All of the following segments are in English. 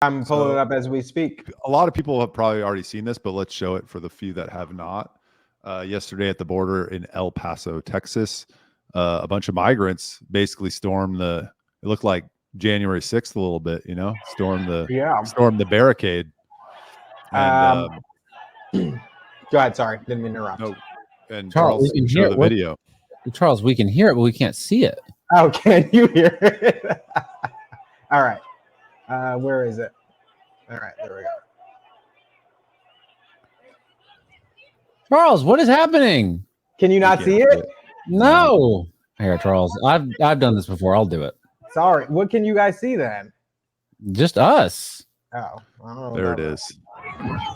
I'm pulling it up as we speak. A lot of people have probably already seen this, but let's show it for the few that have not. Yesterday at the border in El Paso, Texas, a bunch of migrants basically stormed it looked like January 6th a little bit, stormed the barricade. And go ahead. Sorry, didn't mean to interrupt. No, and Charles, can show the video. Charles, we can hear it, but we can't see it. Oh, can you hear it? All right. Where is it? All right, there we go. Charles, what is happening? Can you not see it? No. Here, Charles. I've done this before. I'll do it. Sorry. What can you guys see then? Just us. Oh, I don't know. There it is. Oh.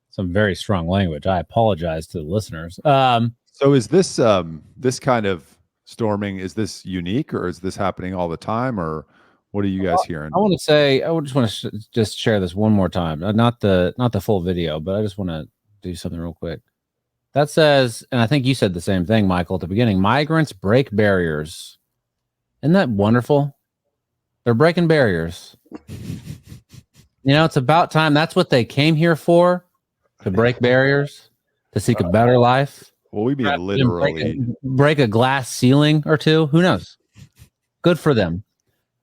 Some very strong language. I apologize to the listeners. So is this this kind of storming, is this unique, or is this happening all the time, or what are you guys hearing? I just want to just share this one more time. Not the full video, but I just want to do something real quick. That says, and I think you said the same thing, Michael, at the beginning, migrants break barriers. Isn't that wonderful? They're breaking barriers. It's about time. That's what they came here for, to break barriers, to seek a better life. Well, we mean literally. Break a glass ceiling or two. Who knows? Good for them.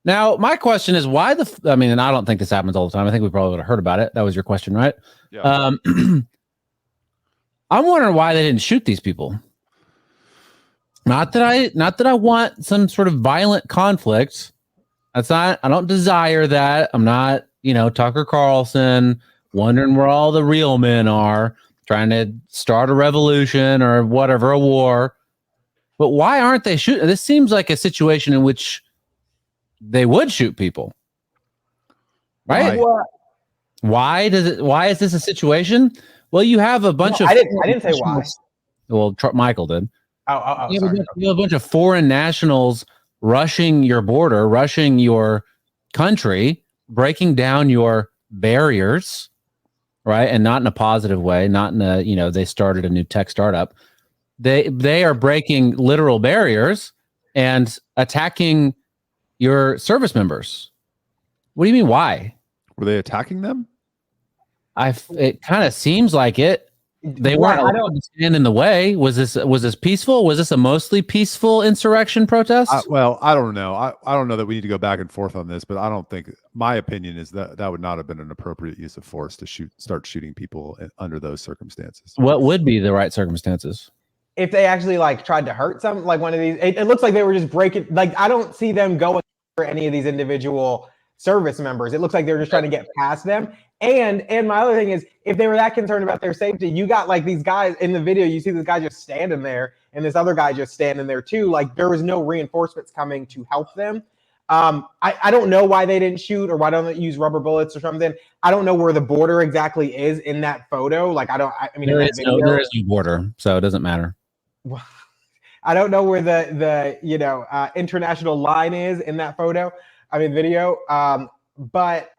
Now, my question is why and I don't think this happens all the time. I think we probably would have heard about it. That was your question, right? Yeah. I'm wondering why they didn't shoot these people. Not that I want some sort of violent conflict. I don't desire that. I'm not, Tucker Carlson wondering where all the real men are, trying to start a revolution or whatever, a war. But why aren't they shooting? This seems like a situation in which they would shoot people. Right? Why is this a situation? Well, you have a bunch of... I didn't say why. Well, Michael did. Oh, you sorry. have a bunch of foreign nationals rushing your border, rushing your country, breaking down your barriers, right? And not in a positive way, not in a, they started a new tech startup. They are breaking literal barriers and attacking your service members. What do you mean, why? Were they attacking them? It kind of seems like it. They weren't allowed to stand in the way. Was this peaceful? Was this a mostly peaceful insurrection protest? I don't know. I don't know that we need to go back and forth on this, but I don't think, my opinion is that would not have been an appropriate use of force to start shooting people under those circumstances. What would be the right circumstances? If they actually tried to hurt some, like one of these, it looks like they were just breaking. I don't see them going for any of these individual service members. It looks like they're just trying to get past them. And my other thing is, if they were that concerned about their safety, you got these guys in the video, you see this guy just standing there and this other guy just standing there too. There was no reinforcements coming to help them. I don't know why they didn't shoot or why don't they use rubber bullets or something. I don't know where the border exactly is in that photo. There is no border, so it doesn't matter. I don't know where the international line is in that video. But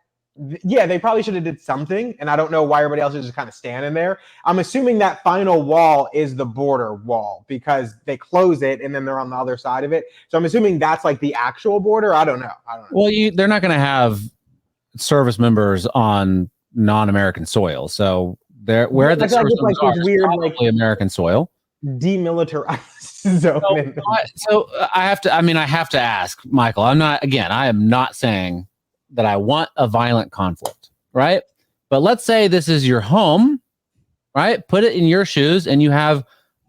yeah, they probably should have did something, and I don't know why everybody else is just kind of standing there. I'm assuming that final wall is the border wall because they close it and then they're on the other side of it. So I'm assuming that's the actual border. I don't know. Well, they're not going to have service members on non-American soil, so where the service members are is probably American soil. Demilitarized zone. So I have to ask, Michael. I am not saying that I want a violent conflict, right? But let's say this is your home, right? Put it in your shoes, and you have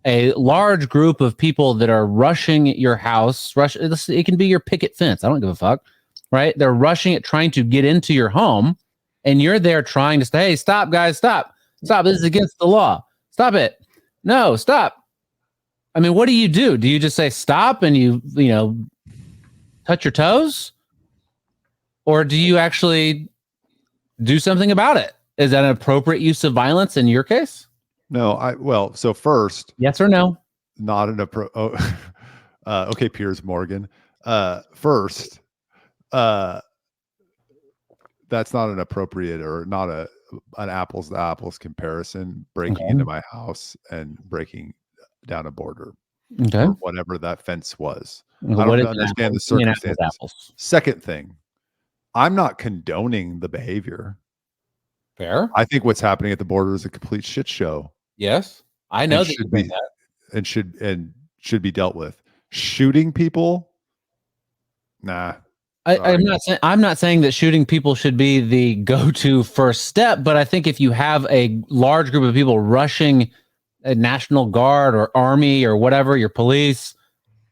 a large group of people that are rushing your house. It can be your picket fence. I don't give a fuck, right? They're rushing it, trying to get into your home, and you're there trying to say, "Hey, stop, guys, stop! This is against the law. Stop it! No, stop!" I mean, what do you do? Do you just say stop and you touch your toes? Or do you actually do something about it? Is that an appropriate use of violence in your case? No, so first, yes or no? Not an okay, Piers Morgan. First, that's not an appropriate or not an apples to apples comparison, breaking into my house and breaking down a border. Okay. Or whatever that fence was. Well, I don't understand the circumstances. apples. Second thing, I'm not condoning the behavior. Fair. I think what's happening at the border is a complete shit show. Yes. I know that should be dealt with. Shooting people? Nah. I'm not saying that shooting people should be the go-to first step, but I think if you have a large group of people rushing a National Guard or Army or whatever, your police,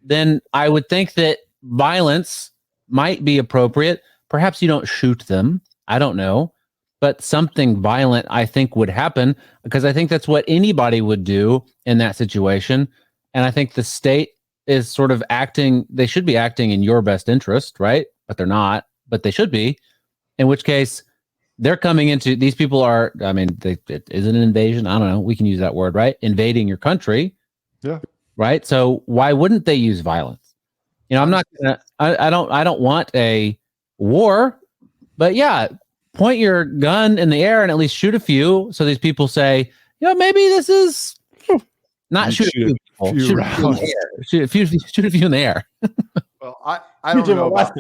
then I would think that violence might be appropriate. Perhaps you don't shoot them. I don't know. But something violent, I think, would happen because I think that's what anybody would do in that situation. And I think the state is sort of they should be acting in your best interest, right? But they're not, but they should be. In which case, they're coming into, these people are, I mean, it is an invasion. I don't know. We can use that word, right? Invading your country. Yeah. Right. So why wouldn't they use violence? I'm not gonna, I don't want a war, but yeah, point your gun in the air and at least shoot a few. So these people say, maybe this is not shoot a few people. Shoot a few in the air. Shoot a few in the air. Well, I don't know about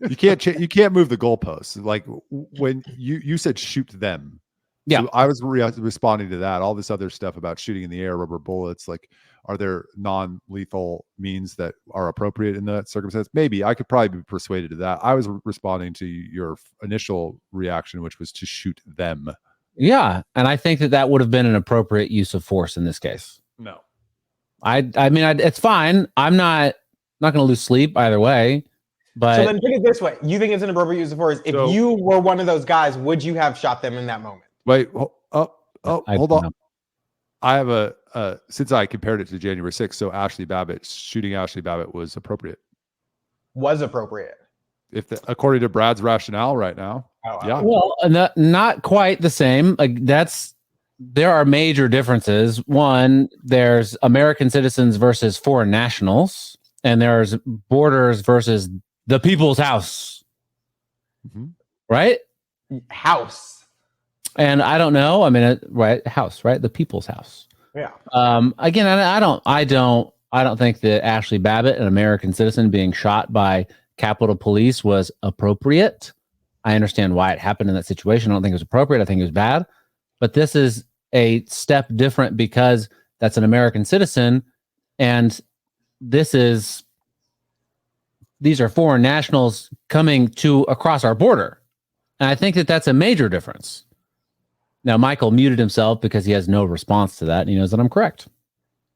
you can't move the goalposts. Like when you said shoot them. Yeah. So I was responding to that. All this other stuff about shooting in the air, rubber bullets, like, are there non-lethal means that are appropriate in that circumstance? Maybe. I could probably be persuaded to that. I was responding to your initial reaction, which was to shoot them. Yeah. And I think that would have been an appropriate use of force in this case. No. I mean, it's fine. I'm not going to lose sleep either way. But so then put it this way. You think it's an appropriate use of force. If you were one of those guys, would you have shot them in that moment? Wait, hold on. I have since I compared it to January 6th, so shooting Ashley Babbitt was appropriate. Was appropriate. According to Brad's rationale right now. Oh, yeah. Well, not quite the same. Like there are major differences. One, there's American citizens versus foreign nationals, and there's borders versus the people's house. Mm-hmm. Right? House. And I don't know. I mean, right, house, right? The people's house. Yeah. Again, I don't think that Ashley Babbitt, an American citizen, being shot by Capitol Police was appropriate. I understand why it happened in that situation. I don't think it was appropriate. I think it was bad. But this is a step different because that's an American citizen, and these are foreign nationals coming across our border. And I think that that's a major difference. Now, Michael muted himself because he has no response to that. And he knows that I'm correct.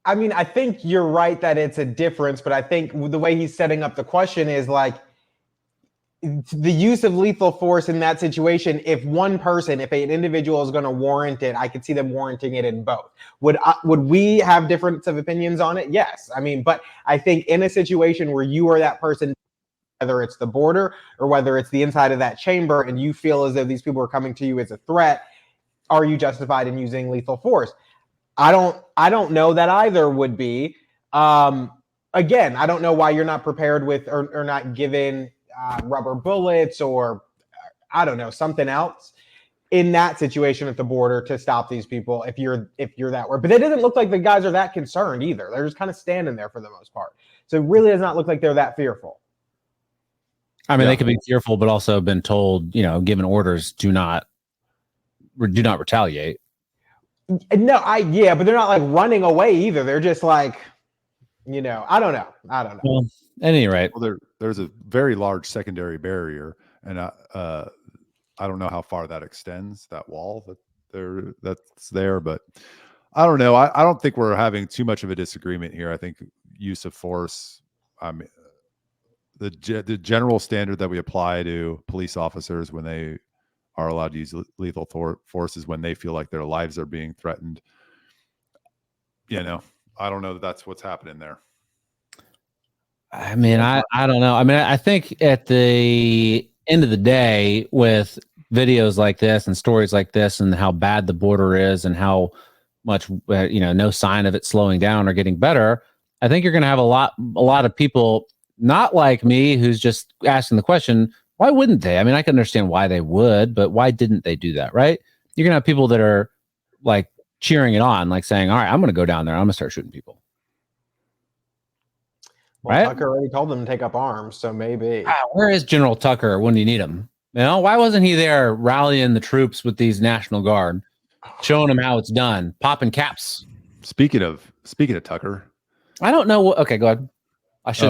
I mean, I think you're right that it's a difference, but I think the way he's setting up the question is like the use of lethal force in that situation. If an individual is going to warrant it, I could see them warranting it in both. Would we have difference of opinions on it? Yes. I mean, but I think in a situation where you are that person, whether it's the border or whether it's the inside of that chamber, and you feel as though these people are coming to you as a threat, are you justified in using lethal force? I don't know that either would be. Again, I don't know why you're not prepared with or not given rubber bullets or I don't know, something else in that situation at the border to stop these people if you're that way. But it doesn't look like the guys are that concerned either. They're just kind of standing there for the most part. So it really does not look like they're that fearful. I mean, They could be fearful, but also been told, given orders, do not retaliate. No, but they're not like running away either. They're just like, I don't know. Well, at any rate, there's a very large secondary barrier, and I don't know how far that extends, that wall that's there, but I don't know. I don't think we're having too much of a disagreement here. I think use of force. I mean, the general standard that we apply to police officers when they are allowed to use lethal force is when they feel like their lives are being threatened. I don't know that that's what's happening there. I mean, I don't know. I mean, I think at the end of the day, with videos like this and stories like this and how bad the border is and how much, no sign of it slowing down or getting better, I think you're going to have a lot of people not like me who's just asking the question, why wouldn't they? I mean, I can understand why they would, but why didn't they do that, right? You're going to have people that are like cheering it on, like saying, all right, I'm going to go down there. I'm going to start shooting people. Well, right? Tucker already told them to take up arms, so maybe. Where is General Tucker when you need him? Why wasn't he there rallying the troops with these National Guard, showing them how it's done, popping caps? Speaking of Tucker, I don't know. Okay, go ahead.